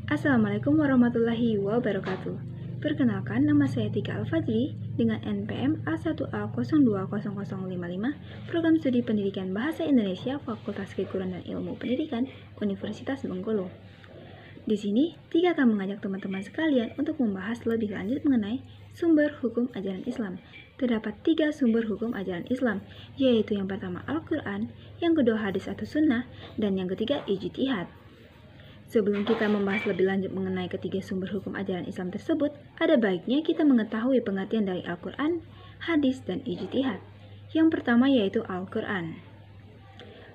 Assalamualaikum warahmatullahi wabarakatuh. Perkenalkan, nama saya Tika Al-Fajri dengan NPM A1A020055, Program Studi Pendidikan Bahasa Indonesia Fakultas Keguruan dan Ilmu Pendidikan Universitas Bengkulu. Di sini, Tika akan mengajak teman-teman sekalian untuk membahas lebih lanjut mengenai sumber hukum ajaran Islam. Terdapat 3 sumber hukum ajaran Islam, yaitu yang pertama Al-Quran, yang kedua hadis atau sunnah, dan yang ketiga ijtihad. Sebelum kita membahas lebih lanjut mengenai ketiga sumber hukum ajaran Islam tersebut, ada baiknya kita mengetahui pengertian dari Al-Quran, hadis, dan ijtihad. Yang pertama yaitu Al-Quran.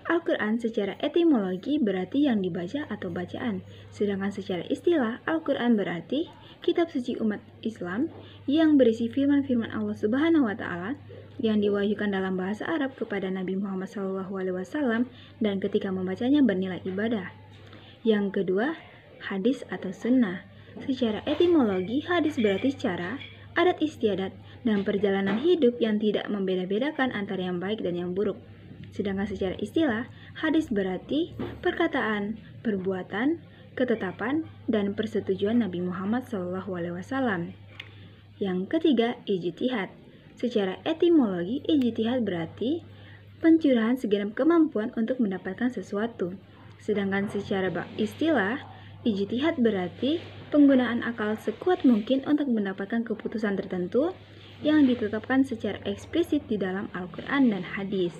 Al-Quran secara etimologi berarti yang dibaca atau bacaan, sedangkan secara istilah Al-Quran berarti kitab suci umat Islam yang berisi firman-firman Allah Subhanahu wa Ta'ala yang diwahyukan dalam bahasa Arab kepada Nabi Muhammad SAW dan ketika membacanya bernilai ibadah. Yang kedua, hadis atau sunnah. Secara etimologi, hadis berarti cara, adat istiadat, dan perjalanan hidup yang tidak membeda-bedakan antara yang baik dan yang buruk. Sedangkan secara istilah, hadis berarti perkataan, perbuatan, ketetapan, dan persetujuan Nabi Muhammad SAW. Yang ketiga, ijtihad. Secara etimologi, ijtihad berarti pencurahan segenap kemampuan untuk mendapatkan sesuatu. Sedangkan secara istilah, ijtihad berarti penggunaan akal sekuat mungkin untuk mendapatkan keputusan tertentu yang ditetapkan secara eksplisit di dalam Al-Quran dan hadis.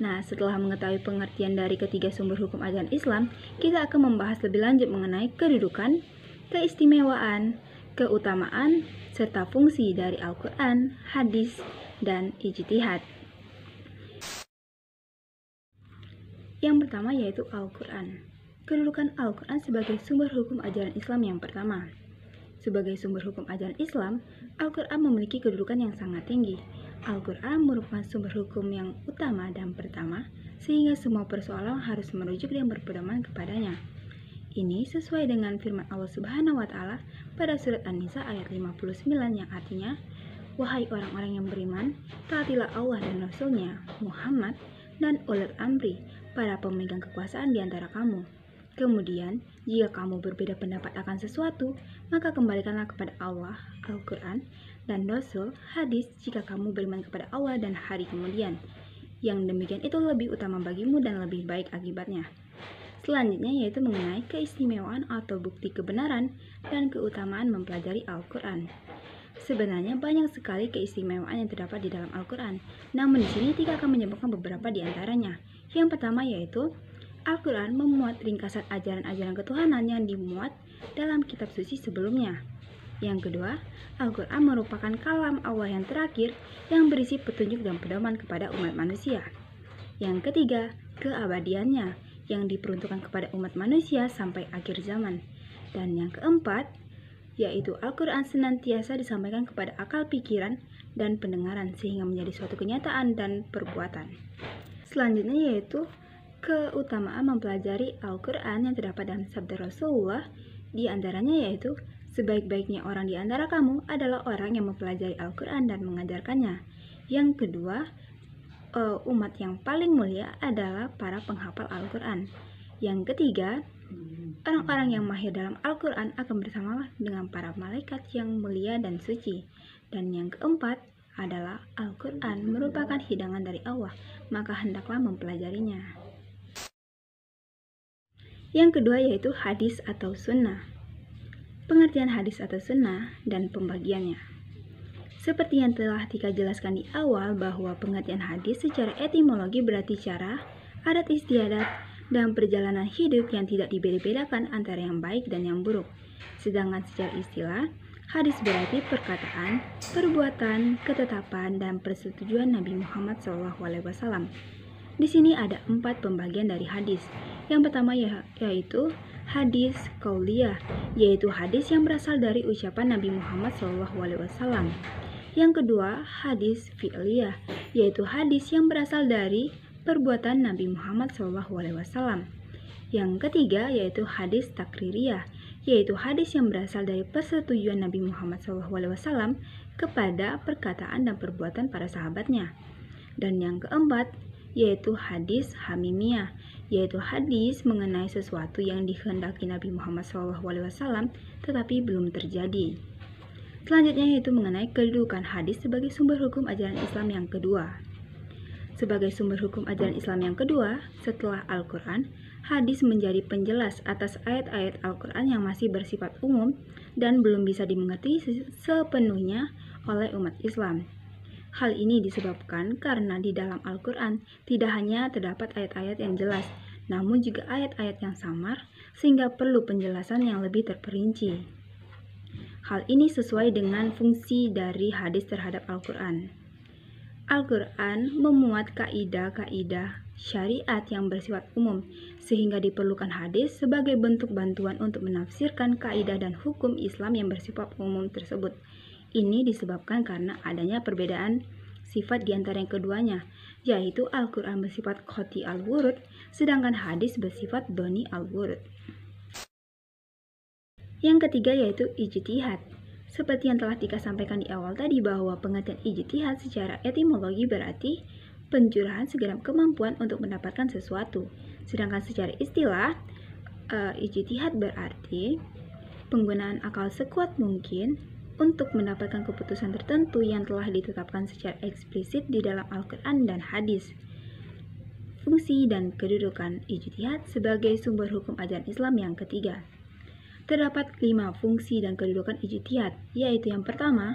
Nah, setelah mengetahui pengertian dari ketiga sumber hukum ajaran Islam, kita akan membahas lebih lanjut mengenai kedudukan, keistimewaan, keutamaan, serta fungsi dari Al-Quran, hadis, dan ijtihad. Yang pertama yaitu Al-Quran. Kedudukan Al-Quran sebagai sumber hukum ajaran Islam yang pertama. Sebagai sumber hukum ajaran Islam, Al-Quran memiliki kedudukan yang sangat tinggi. Al-Quran merupakan sumber hukum yang utama dan pertama, sehingga semua persoalan harus merujuk dan berpedoman kepadanya. Ini sesuai dengan firman Allah Subhanahu wa Ta'ala pada surat An-Nisa ayat 59 yang artinya, "Wahai orang-orang yang beriman, taatilah Allah dan Rasul-Nya, Muhammad, dan ulil amri, para pemegang kekuasaan di antara kamu. Kemudian, jika kamu berbeda pendapat akan sesuatu, maka kembalikanlah kepada Allah, Al-Quran, dan Rasul, hadis jika kamu beriman kepada Allah dan hari kemudian. Yang demikian itu lebih utama bagimu dan lebih baik akibatnya." Selanjutnya yaitu mengenai keistimewaan atau bukti kebenaran dan keutamaan mempelajari Al-Quran. Sebenarnya banyak sekali keistimewaan yang terdapat di dalam Al-Quran, namun di sini Tika akan menyebutkan beberapa di antaranya. Yang pertama yaitu Al-Quran memuat ringkasan ajaran-ajaran ketuhanan yang dimuat dalam kitab suci sebelumnya. Yang kedua, Al-Quran merupakan kalam Allah yang terakhir yang berisi petunjuk dan pedoman kepada umat manusia. Yang ketiga, keabadiannya yang diperuntukkan kepada umat manusia sampai akhir zaman. Dan yang keempat, yaitu Al-Quran senantiasa disampaikan kepada akal pikiran dan pendengaran sehingga menjadi suatu kenyataan dan perbuatan. Selanjutnya yaitu keutamaan mempelajari Al-Quran yang terdapat dalam sabda Rasulullah, di antaranya yaitu sebaik-baiknya orang di antara kamu adalah orang yang mempelajari Al-Quran dan mengajarkannya. Yang kedua, umat yang paling mulia adalah para penghafal Al-Quran. Yang ketiga, orang-orang yang mahir dalam Al-Quran akan bersama dengan para malaikat yang mulia dan suci. Dan yang keempat adalah Al-Quran merupakan hidangan dari Allah, maka hendaklah mempelajarinya. Yang kedua yaitu hadis atau sunnah. Pengertian hadis atau sunnah dan pembagiannya. Seperti yang telah Tika jelaskan di awal bahwa pengertian hadis secara etimologi berarti cara, adat istiadat, dan perjalanan hidup yang tidak dibeda-bedakan antara yang baik dan yang buruk. Sedangkan secara istilah, hadis berarti perkataan, perbuatan, ketetapan, dan persetujuan Nabi Muhammad SAW. Di sini ada 4 pembagian dari hadis. Yang pertama yaitu hadis qauliyah, yaitu hadis yang berasal dari ucapan Nabi Muhammad SAW. Yang kedua, hadis fi'liyah, yaitu hadis yang berasal dari perbuatan Nabi Muhammad SAW. Yang ketiga yaitu hadis takririyah, yaitu hadis yang berasal dari persetujuan Nabi Muhammad SAW kepada perkataan dan perbuatan para sahabatnya. Dan yang keempat yaitu hadis hamimiyah, yaitu hadis mengenai sesuatu yang dikehendaki Nabi Muhammad SAW tetapi belum terjadi. Selanjutnya yaitu mengenai kedudukan hadis sebagai sumber hukum ajaran Islam yang kedua. Sebagai sumber hukum ajaran Islam yang kedua, setelah Al-Quran, hadis menjadi penjelas atas ayat-ayat Al-Quran yang masih bersifat umum dan belum bisa dimengerti sepenuhnya oleh umat Islam. Hal ini disebabkan karena di dalam Al-Quran tidak hanya terdapat ayat-ayat yang jelas, namun juga ayat-ayat yang samar, sehingga perlu penjelasan yang lebih terperinci. Hal ini sesuai dengan fungsi dari hadis terhadap Al-Quran. Al-Quran memuat kaidah-kaidah syariat yang bersifat umum, sehingga diperlukan hadis sebagai bentuk bantuan untuk menafsirkan kaidah dan hukum Islam yang bersifat umum tersebut. Ini disebabkan karena adanya perbedaan sifat di antara yang keduanya, yaitu Al-Quran bersifat qati al-wurud, sedangkan hadis bersifat doni al-wurud. Yang ketiga yaitu ijtihad. Seperti yang telah Tika sampaikan di awal tadi bahwa pengertian ijtihad secara etimologi berarti pencurahan segenap kemampuan untuk mendapatkan sesuatu. Sedangkan secara istilah, ijtihad berarti penggunaan akal sekuat mungkin untuk mendapatkan keputusan tertentu yang telah ditetapkan secara eksplisit di dalam Al-Quran dan hadis. Fungsi dan kedudukan ijtihad sebagai sumber hukum ajaran Islam yang ketiga. Terdapat 5 fungsi dan kedudukan ijtihad, yaitu yang pertama,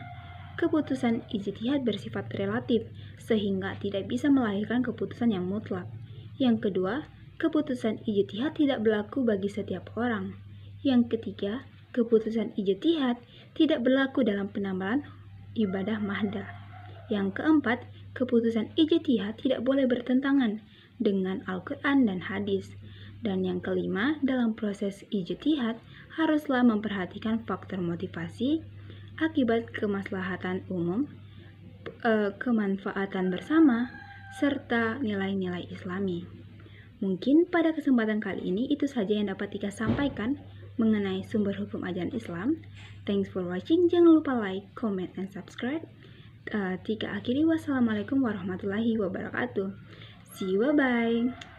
keputusan ijtihad bersifat relatif, sehingga tidak bisa melahirkan keputusan yang mutlak. Yang kedua, keputusan ijtihad tidak berlaku bagi setiap orang. Yang ketiga, keputusan ijtihad tidak berlaku dalam penambahan ibadah mahdah. Yang keempat, keputusan ijtihad tidak boleh bertentangan dengan Al-Quran dan hadis. Dan yang kelima, dalam proses ijtihad haruslah memperhatikan faktor motivasi, akibat kemaslahatan umum, kemanfaatan bersama, serta nilai-nilai Islami. Mungkin pada kesempatan kali ini itu saja yang dapat Tika sampaikan mengenai sumber hukum ajaran Islam. Thanks for watching. Jangan lupa like, comment, and subscribe. Tika akhiri, wassalamualaikum warahmatullahi wabarakatuh. See you, bye-bye.